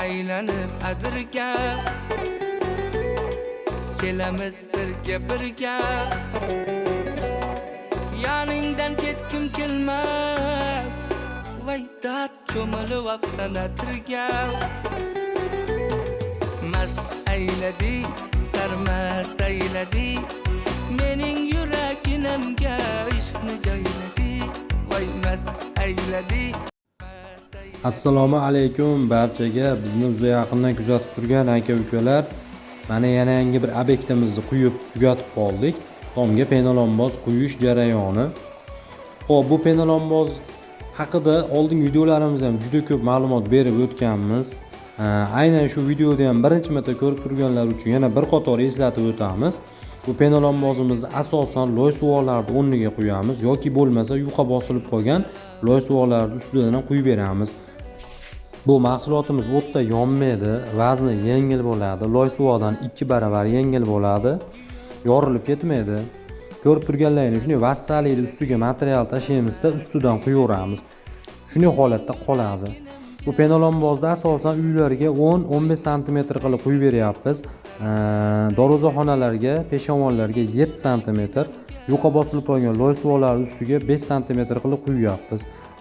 aylanib adirga, kelamiz birga yoningdan ketkim kelmas, voy dard cho'milib afsana tirga. Mast ayladi, sarmast ayladi, mening yuraginamga ishqni joyladi, voy mast ayladi. Assalomu alaykum barchaga. Bizni juda yaqindan kuzatib turgan aka-ukalar, mana yana yangi bir obyektimizni quyib tugatib qoldik. Tomga penalonboz quyish jarayoni. Xo'p, bu penalonboz haqida oldingi videolarimizda ham juda ko'p ma'lumot berib o'tganmiz. Aynan shu videoda ham birinchi marta ko'rib turganlar uchun yana bir qator eslatib o'tamiz. Bu penalonbozimizni asosan loy suvoqlarni o'rniga qo'yamiz yoki bo'lmasa yuqa bosilib qolgan loy suvoqlarni ustidan qo'yib beramiz. Bu mahsulotimiz o'tda yonmaydi, vazni yengil bo'ladi, loy suvoqdan 2 baravar yengil bo'ladi, yorilib ketmaydi. Ko'rib turganlaringiz shunday vassalikni ustiga material tashlaymizda ustidan quyaveramiz. Shunday holatda qoladi. Bu penalonbozni asosan uylarga 10-15 sm qilib qo'yib beryapmiz. Darvozaxonalarga, peshonlarga 7 sm, yuqa bosilib qolgan loy suvoqlar ustiga 5 sm qilib qo'yyapmiz.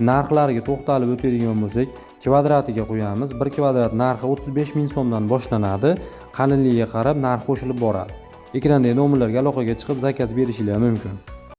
Narxlariga to'xtalib o'tadigan bo'lsak, kvadratiga qo'yamiz. 1 kvadrat narxi 35 ming so'mdan boshlanadi. Qalinligiga qarab narx qo'shilib boradi. Ekrandagi nomerlarga aloqaga chiqib zakaz berishingiz mumkin.